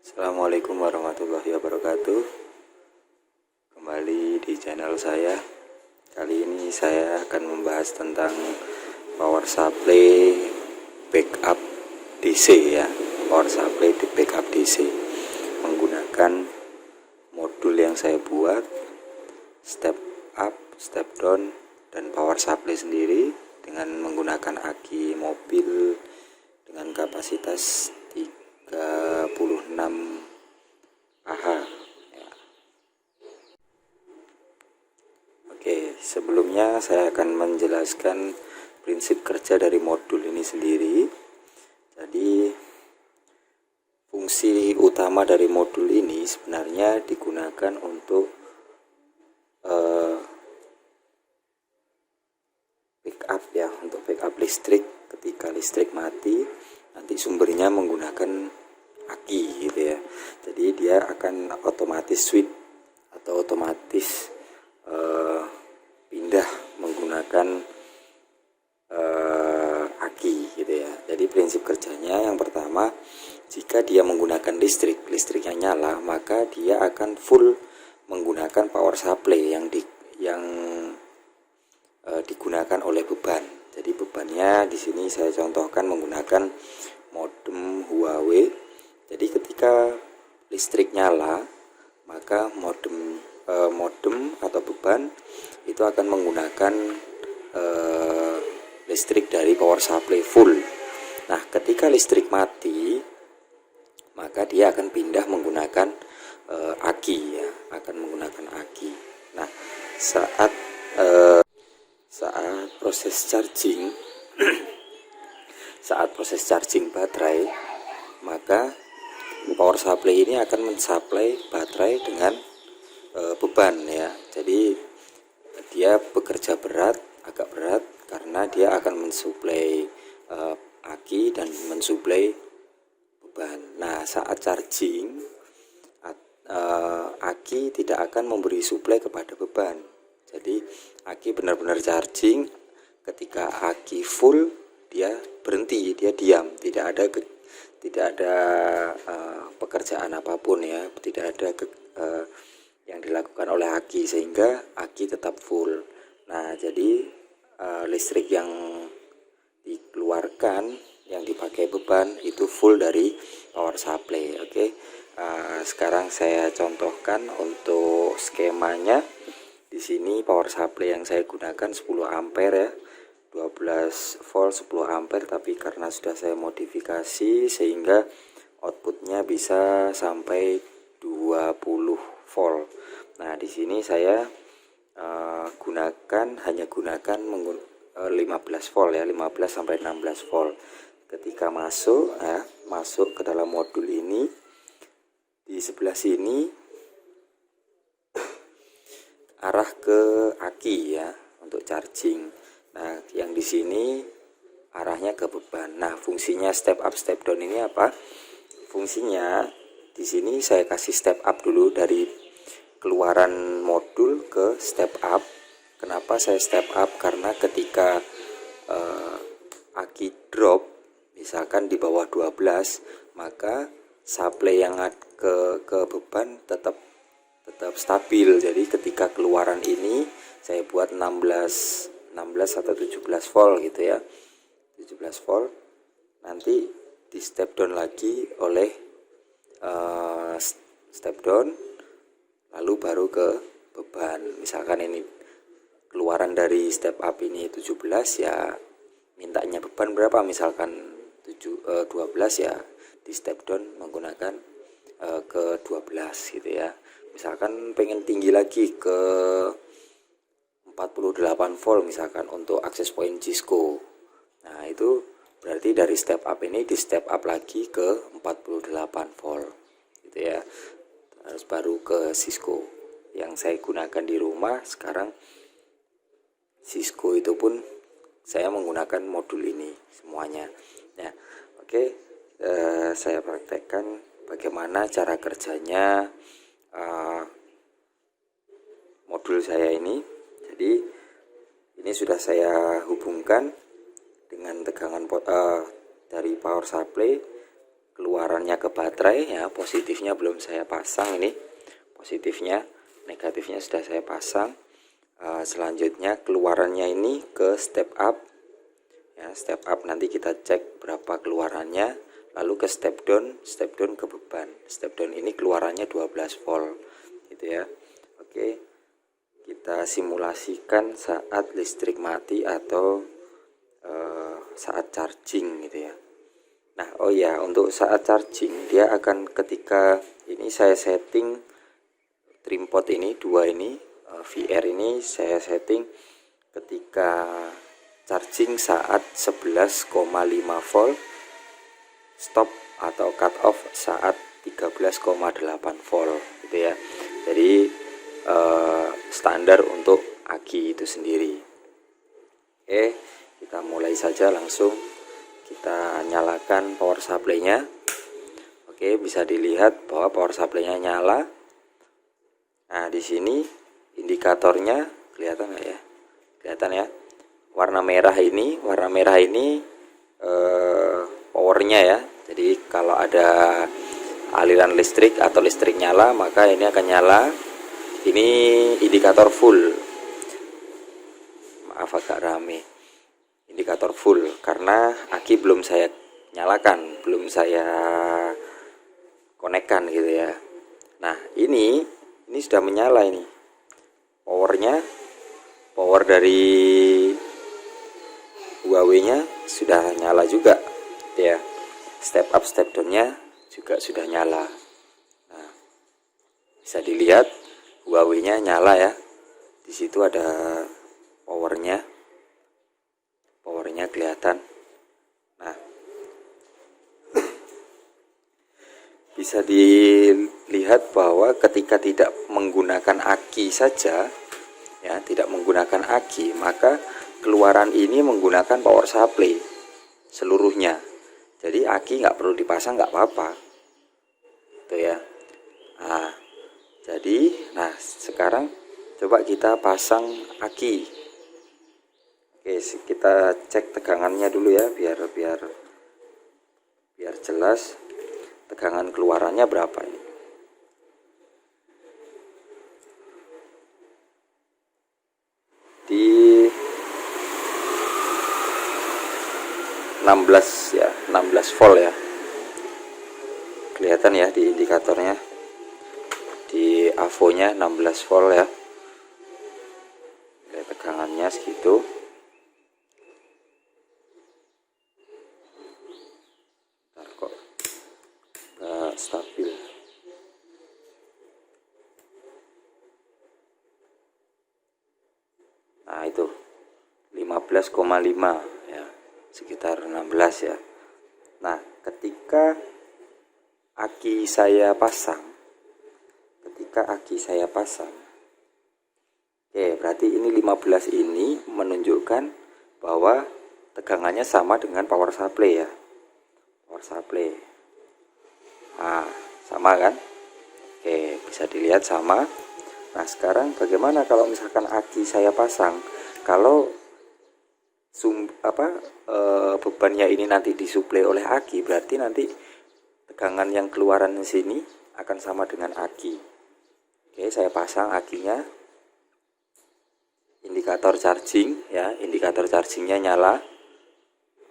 Assalamualaikum warahmatullahi wabarakatuh. Kembali di channel saya. Kali ini saya akan membahas tentang power supply backup DC ya. Power supply di backup DC menggunakan modul yang saya buat, step up, step down, dan power supply sendiri dengan menggunakan aki mobil dengan kapasitas 36 Ah ya. Oke, sebelumnya saya akan menjelaskan prinsip kerja dari modul ini sendiri. Jadi fungsi utama dari modul ini sebenarnya digunakan untuk backup ya, untuk backup listrik ketika listrik mati. Nanti sumbernya menggunakan aki gitu ya, jadi dia akan otomatis switch atau otomatis pindah menggunakan aki gitu ya. Jadi prinsip kerjanya yang pertama, jika dia menggunakan listriknya nyala, maka dia akan full menggunakan power supply yang digunakan oleh beban. Jadi bebannya di sini saya contohkan menggunakan modem Huawei. Jadi ketika listrik nyala, maka modem atau beban itu akan menggunakan listrik dari power supply full. Nah, ketika listrik mati, maka dia akan pindah menggunakan aki ya, akan menggunakan aki. Nah, saat proses charging saat proses charging baterai, maka power supply ini akan mensuplai baterai dengan beban ya. Jadi dia bekerja agak berat karena dia akan mensuplai aki dan mensuplai beban. Nah, saat charging aki tidak akan memberi suplai kepada beban. Jadi aki benar-benar charging. Ketika aki full, dia berhenti, dia diam, tidak ada pekerjaan apapun ya, tidak ada yang dilakukan oleh aki, sehingga aki tetap full. Nah, jadi listrik yang dikeluarkan, yang dipakai beban itu full dari power supply. Oke. Sekarang saya contohkan untuk skemanya. Di sini power supply yang saya gunakan 10 ampere ya, 12 volt 10 ampere, tapi karena sudah saya modifikasi sehingga outputnya bisa sampai 20 volt. Nah, di sini saya hanya gunakan 15 volt ya, 15 sampai 16 volt. Ketika masuk ke dalam modul ini, di sebelah sini arah ke aki ya untuk charging. Nah, yang di sini arahnya ke beban. Nah, fungsinya step up step down ini apa? Fungsinya di sini saya kasih step up dulu dari keluaran modul ke step up. Kenapa saya step up? Karena ketika aki drop misalkan di bawah 12, maka supply yang ke beban tetap stabil. Jadi ketika keluaran ini saya buat 16 atau 17 volt gitu ya, 17 volt, nanti di step down lagi oleh step down, lalu baru ke beban. Misalkan ini keluaran dari step up ini 17 ya, mintanya beban berapa, misalkan 12 ya, di step down menggunakan ke 12 gitu ya. Misalkan pengen tinggi lagi ke 48 volt misalkan untuk akses point Cisco. Nah, itu berarti dari step up ini di step up lagi ke 48 volt gitu ya. Terus baru ke Cisco. Yang saya gunakan di rumah sekarang Cisco, itu pun saya menggunakan modul ini semuanya. Nah, oke, saya praktekkan bagaimana cara kerjanya modul saya ini. Jadi ini sudah saya hubungkan dengan tegangan dari power supply keluarannya ke baterai ya. Positifnya belum saya pasang, ini positifnya, negatifnya sudah saya pasang. Selanjutnya keluarannya ini ke step up ya, step up nanti kita cek berapa keluarannya, lalu ke step down ke beban. Step down ini keluarannya 12 volt gitu ya. Oke, kita simulasikan saat listrik mati atau saat charging gitu ya. Nah, oh ya, untuk saat charging dia akan, ketika ini saya setting trimpot ini, dua ini VR ini saya setting ketika charging saat 11,5 volt, stop atau cut off saat 13,8 volt gitu ya. Jadi standar untuk aki itu sendiri. Oke, kita mulai saja, langsung kita nyalakan power supply-nya. Oke, bisa dilihat bahwa power supply-nya nyala. Nah, di sini indikatornya kelihatan nggak ya? Kelihatan ya. Warna merah ini powernya ya. Jadi kalau ada aliran listrik atau listrik nyala, maka ini akan nyala. Ini indikator full. Maaf agak rame. Indikator full karena aki belum saya nyalakan, belum saya konekkan gitu ya. Nah, ini sudah menyala, ini powernya, power dari Huawei-nya sudah nyala juga ya. Step up step down-nya juga sudah nyala. Nah, bisa dilihat Huawei-nya nyala ya. Di situ ada powernya kelihatan. Nah, bisa dilihat bahwa ketika tidak menggunakan aki saja ya, tidak menggunakan aki, maka keluaran ini menggunakan power supply seluruhnya. Jadi aki nggak perlu dipasang, nggak apa-apa itu ya. Nah, sekarang coba kita pasang aki. Oke, kita cek tegangannya dulu ya, biar jelas tegangan keluarannya berapa ini. Di 16 ya, 16 volt ya. Kelihatan ya di indikatornya. Di AVO-nya 16 volt ya. Tegangannya segitu. Stabil. Nah, itu 15,5 ya, sekitar 16 ya. Nah, ketika aki saya pasang, oke, berarti ini 15 ini menunjukkan bahwa tegangannya sama dengan power supply ya. Power supply. Nah, sama kan? Oke, bisa dilihat sama. Nah, sekarang bagaimana kalau misalkan aki saya pasang? Kalau bebannya ini nanti disuplai oleh aki, berarti nanti tegangan yang keluaran di sini akan sama dengan aki. Oke, saya pasang akinya. Indikator charging ya, indikator chargingnya nyala.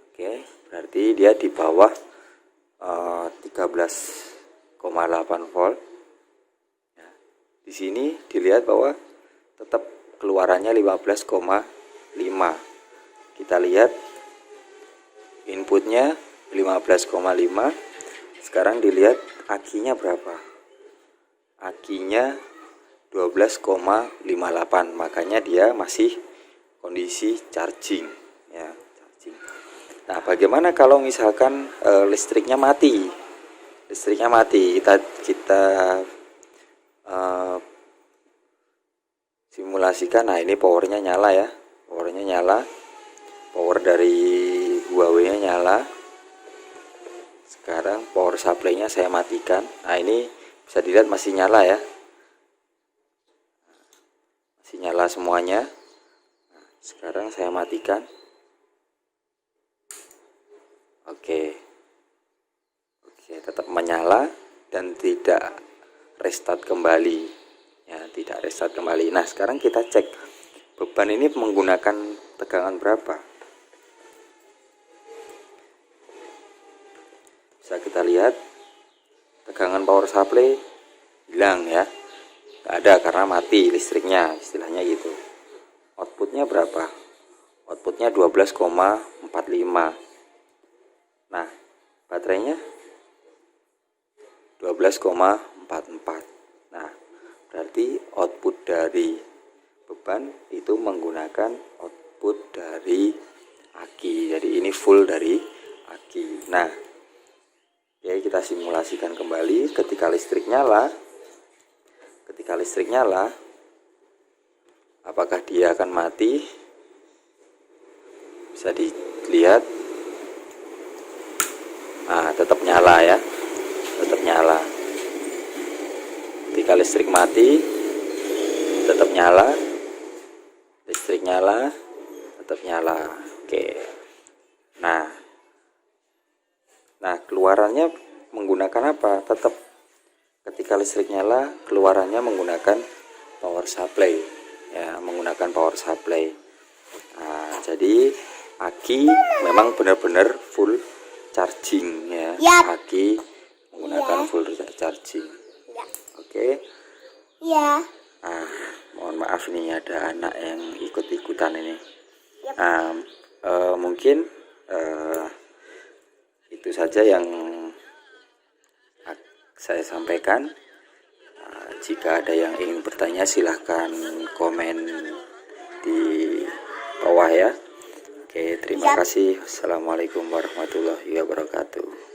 Oke, berarti dia di bawah 13,8 volt. Ya, di sini dilihat bahwa tetap keluarannya 15,5. Kita lihat inputnya 15,5. Sekarang dilihat akinya berapa? Akinya 12,58. Makanya dia masih kondisi charging ya, charging. Nah, bagaimana kalau misalkan listriknya mati? Kita simulasikan. Nah, ini powernya nyala ya, power dari Huawei-nya nyala. Sekarang power supply-nya saya matikan. Nah, ini bisa dilihat masih nyala ya, masih nyala semuanya. Nah, sekarang saya matikan. Oke, Oke, tetap menyala dan tidak restart kembali ya, tidak restart kembali. Nah, sekarang kita cek beban ini menggunakan tegangan berapa. Bisa kita lihat tegangan power supply hilang ya, nggak ada karena mati listriknya, istilahnya gitu. Outputnya berapa? Outputnya 12,45. Nah, baterainya 12,44. Nah, berarti output dari beban itu menggunakan output dari aki. Jadi ini full dari aki. Nah, ya kita simulasikan kembali ketika listrik nyala. Ketika listrik nyala, apakah dia akan mati? Bisa dilihat. Nah, tetap nyala ya. Tetap nyala. Ketika listrik mati, tetap nyala. Listrik nyala, tetap nyala. Oke. Nah, keluarannya menggunakan apa? Tetap ketika listrik nyala, keluarannya menggunakan power supply ya, menggunakan power supply. Nah, jadi aki memang benar-benar full charging ya. Aki menggunakan full charging. Oke. Ya. Nah, mohon maaf nih ada anak yang ikut-ikutan ini. Nah, mungkin itu saja yang saya sampaikan. Jika ada yang ingin bertanya silahkan komen di bawah ya. Oke, terima kasih. Assalamualaikum warahmatullahi wabarakatuh.